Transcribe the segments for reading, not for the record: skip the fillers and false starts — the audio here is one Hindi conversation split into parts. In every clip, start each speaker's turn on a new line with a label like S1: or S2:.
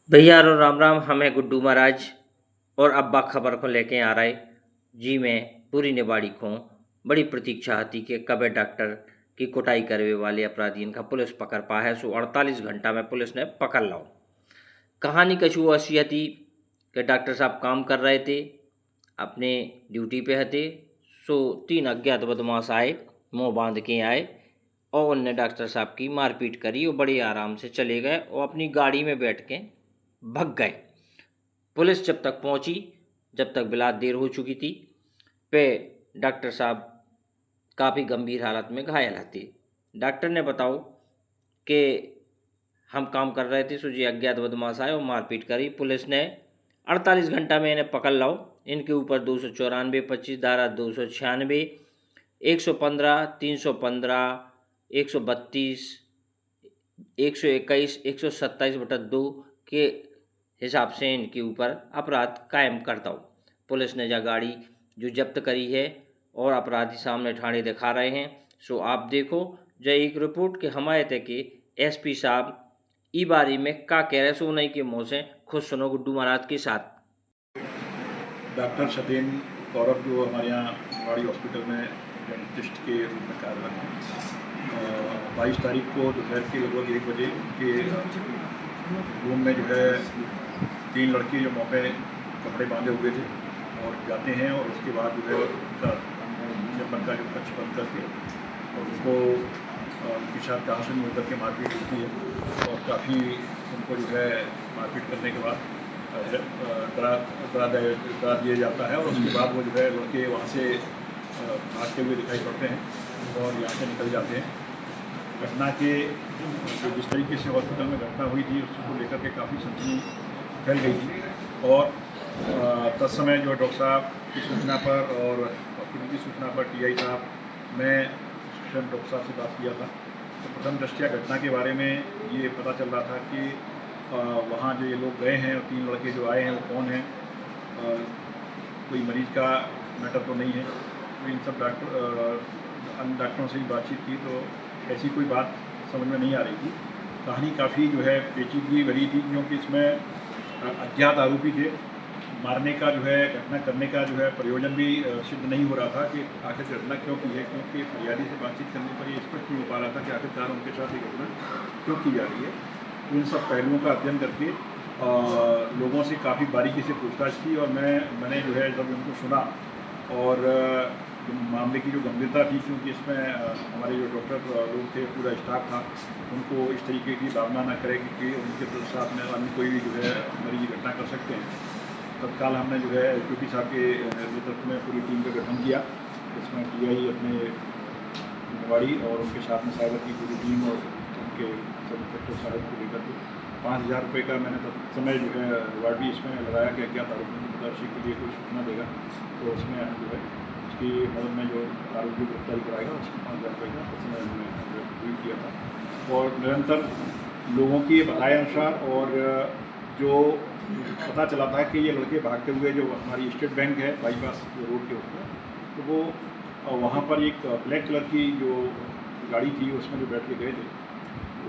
S1: भैया और राम राम। हम हैं गुड्डू महाराज और अब्बा खबर को लेके आ रहे। जी मैं पूरी निबाड़ी को बड़ी प्रतीक्षा हती कि कब डॉक्टर की कुटाई करवे वाले अपराधियों का पुलिस पकड़ पा है। सो 48 घंटा में पुलिस ने पकड़ लाओ। कहानी कछु ऐसी थी कि डॉक्टर साहब काम कर रहे थे, अपने ड्यूटी पे हते। सो 3 अज्ञात बदमाश आए, मुंह बांध के आए और उनने डॉक्टर साहब की मारपीट करी और बड़े आराम से चले गए और अपनी गाड़ी में बैठ के भग गए। पुलिस जब तक पहुंची, जब तक बिलात देर हो चुकी थी, पे डॉक्टर साहब काफ़ी गंभीर हालत में घायल थे। डॉक्टर ने बताओ कि हम काम कर रहे थे, सो जी अज्ञात बदमाश आए और मारपीट करी। पुलिस ने 48 घंटा में इन्हें पकड़ लाओ। इनके ऊपर 294, 25 धारा, 296, 115, 315, 132, 121, 127/2 के हिसाब से इनके ऊपर अपराध कायम करता हूँ। पुलिस ने यह गाड़ी जो जब्त करी है और अपराधी सामने ठाणे दिखा रहे हैं। सो आप देखो जय एक रिपोर्ट के हमारे थे कि एसपी साहब ई बारी में का कह रहे सो नहीं के मुँह से खुद सुनो गुड्डू महाराज के साथ।
S2: डॉक्टर सतेन कौरव जो हमारे यहाँ बड़ी हॉस्पिटल में डेंटिस्ट के रूप में कार्यरत हैं, 22 तारीख को दोपहर के लगभग 1 बजे उनके रूम में जो है 3 लड़के जो मौके कपड़े बांधे हुए थे और जाते हैं और उसके बाद जो है उनका चेम्बर का जो कक्ष बंद करके और उनको उनके साथ कहाँ से मिल करके मारपीट होती है और काफ़ी उनको जो है मारपीट करने के बाद डरा दिया जाता है और उसके बाद वो जो है लड़के वहाँ से भागते हुए दिखाई पड़ते हैं और यहाँ से निकल जाते हैं। घटना के जो जिस तरीके से हॉस्पिटल में घटना हुई थी उसको लेकर के काफ़ी सनसनी फैल गई थी और तत्समय जो डॉक्टर साहब की सूचना पर और हॉस्पिटल की सूचना पर टीआई साहब, मैं स्वयं डॉक्टर साहब से बात किया था तो प्रथम दृष्टया घटना के बारे में ये पता चल रहा था कि वहाँ जो ये लोग गए हैं और 3 लड़के जो आए हैं वो कौन हैं, कोई मरीज़ का मैटर तो नहीं है। तो इन सब अन्य डॉक्टरों से ही बातचीत की तो ऐसी कोई बात समझ में नहीं आ रही थी। कहानी काफ़ी जो है पेचीदगी भरी थी क्योंकि इसमें अज्ञात आरोपी थे। मारने का जो है घटना करने का जो है प्रयोजन भी सिद्ध नहीं हो रहा था कि आखिर घटना क्यों की है, क्योंकि फरियादी से बातचीत करने पर ये स्पष्ट नहीं हो पा रहा था कि आखिरकार उनके साथ ये घटना क्यों की जा रही है। इन सब पहलुओं का अध्ययन करके लोगों से काफ़ी बारीकी से पूछताछ की और मैंने जो है जब उनको सुना और मामले की जो गंभीरता थी, क्योंकि इसमें हमारे जो डॉक्टर लोग थे, पूरा स्टाफ था, उनको इस तरीके की भावना न करे कि उनके साथ में अन्य कोई भी जो है मरीज घटना कर सकते हैं। तत्काल हमने जो है एसपी साहब के नेतृत्व में पूरी टीम का गठन किया, जिसमें टीआई अपने निवाड़ी और उनके साथ में साइबर की पूरी टीम और उनके सब इंस्पेक्टर साहब को लेकर के 5,000 रुपये का मैंने तब समय जो है रिवार्ड भी इसमें लगाया कि अज्ञात आरोपियों की तलाशी के लिए कोई सूचना देगा तो उसमें हम जो है उसकी मदद में जो आरोपी गिरफ्तारी कराएगा उसको 5,000 रुपये का समय हमने भी किया था। और निरंतर लोगों के बताए अनुसार और जो पता चला था कि ये लड़के भागते हुए जो हमारी स्टेट बैंक है बाईपास रोड के उसमें, तो वो वहाँ पर एक ब्लैक कलर की जो गाड़ी थी उसमें जो बैठ के गए थे,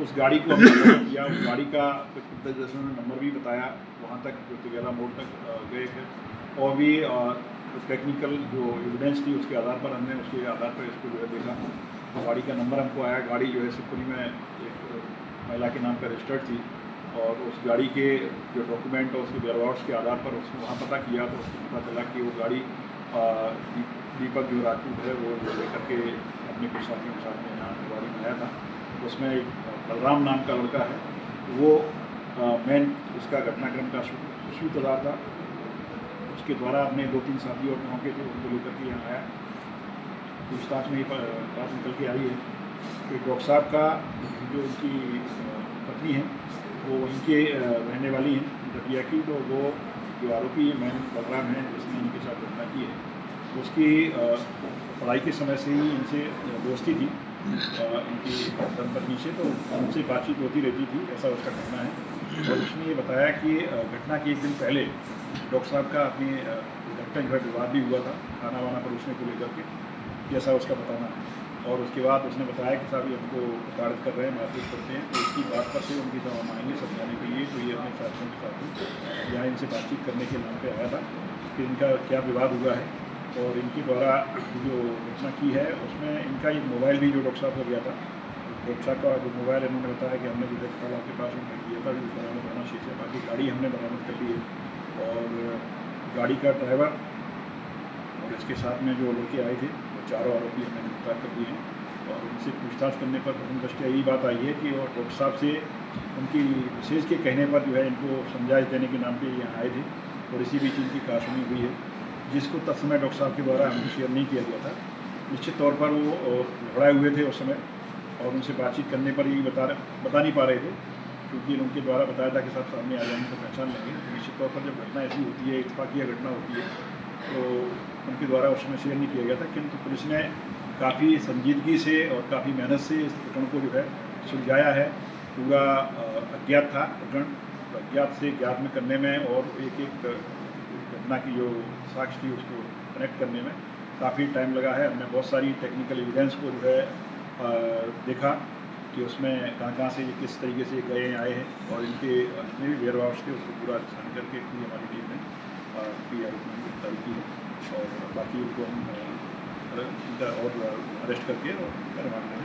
S2: उस गाड़ी को हमने पता किया। उस गाड़ी का रजिस्ट्रेशन नंबर भी बताया, वहाँ तक जो तिगेरा मोड़ तक गए थे और भी टेक्निकल जो एविडेंस थी उसके आधार पर हमने उसके आधार पर इसको जो है देखा। तो गाड़ी का नंबर हमको आया, गाड़ी जो है शिवपुरी में एक महिला के नाम पर रजिस्टर्ड थी और उस गाड़ी के जो डॉक्यूमेंट और उसके वेयरहाउस के आधार पर उसको वहाँ पता किया तो उसको पता चला कि वो गाड़ी दीपक जो राजपूत है वो लेकर के अपने कुछ साथियों के साथ में यहाँ गाड़ी में आया था। उसमें एक बलराम नाम का लड़का है, वो मेन उसका घटनाक्रम का सूत्रधार था। उसके द्वारा अपने 2-3 साथी और मौके थे उनको लेकर के यहाँ आया। पूछताछ में ही बात निकल के आई है कि डॉक्टर साहब का जो उनकी पत्नी है वो वहीं के रहने वाली हैं दतिया की, तो वो जो आरोपी मेन बलराम है जिसने इनके साथ घटना की है, उसकी पढ़ाई के समय से ही इनसे दोस्ती थी इनकी धर्मपत्नी से, तो उनसे बातचीत होती रहती थी, ऐसा उसका कहना है। और उसने ये बताया कि घटना के 1 दिन पहले डॉक्टर साहब का अपने घर पे जो है विवाद भी हुआ था खाना वाना परोसने को लेकर के, जैसा उसका बताना है। और उसके बाद उसने बताया कि साहब ये हमको प्रताड़ित कर रहे हैं, मारपीट करते हैं। तो इसकी बात पर से उनकी जब हम आएंगे समझाने के लिए, तो ये अपने साथियों के साथ यहाँ इनसे बातचीत करने के नाम पे आया था कि इनका क्या विवाद हुआ है। और इनके द्वारा जो घटना की है उसमें इनका एक मोबाइल भी जो डॉक्टर साहब को गया था, डॉक्टर साहब का जो मोबाइल इन्होंने बताया कि हमने जो है कल आपके पास में किया था, जो बरामद होना शीशे, बाकी गाड़ी हमने बरामद कर ली है। और गाड़ी का ड्राइवर और इसके साथ में जो लड़के आए थे वो चारों आरोपी हमने गिरफ्तार कर दिए हैं। और उनसे पूछताछ करने पर प्रथम दृष्टया यही बात आई है कि और डॉक्टर साहब से उनकी विशेष के कहने पर जो है इनको समझाइश देने के नाम पे यहाँ आए थे और इसी बीच इनकी कहासुनी हुई है, जिसको तत्समय डॉक्टर साहब के द्वारा हमको शेयर नहीं किया गया था। निश्चित तौर पर वो घबराए हुए थे उस समय और उनसे बातचीत करने पर यही बता नहीं पा रहे थे, क्योंकि उनके द्वारा बताया था कि साहब सामने आ जाएंगे तो पहचान लेंगे। निश्चित तौर पर जब घटना ऐसी होती है, इत्तेफाकिया घटना होती है, तो उनके द्वारा उस समय शेयर नहीं किया गया था। किंतु पुलिस ने काफ़ी संजीदगी से और काफ़ी मेहनत से इस प्रकरण को जो है सुलझाया है। पूरा अज्ञात था प्रकरण, अज्ञात से ज्ञात में करने में और एक एक घटना की जो साक्ष्य थी उसको कनेक्ट करने में काफ़ी टाइम लगा है। हमने बहुत सारी टेक्निकल एविडेंस को जो है देखा कि उसमें कहाँ से ये किस तरीके से गए आए हैं और इनके जितने भी वेयर हाउस थे उसको पूरा छान करके पूरी हमारी टीम ने गिरफ्तारी की है। और बाकी उनको हम इनका और अरेस्ट करके और रिमांड में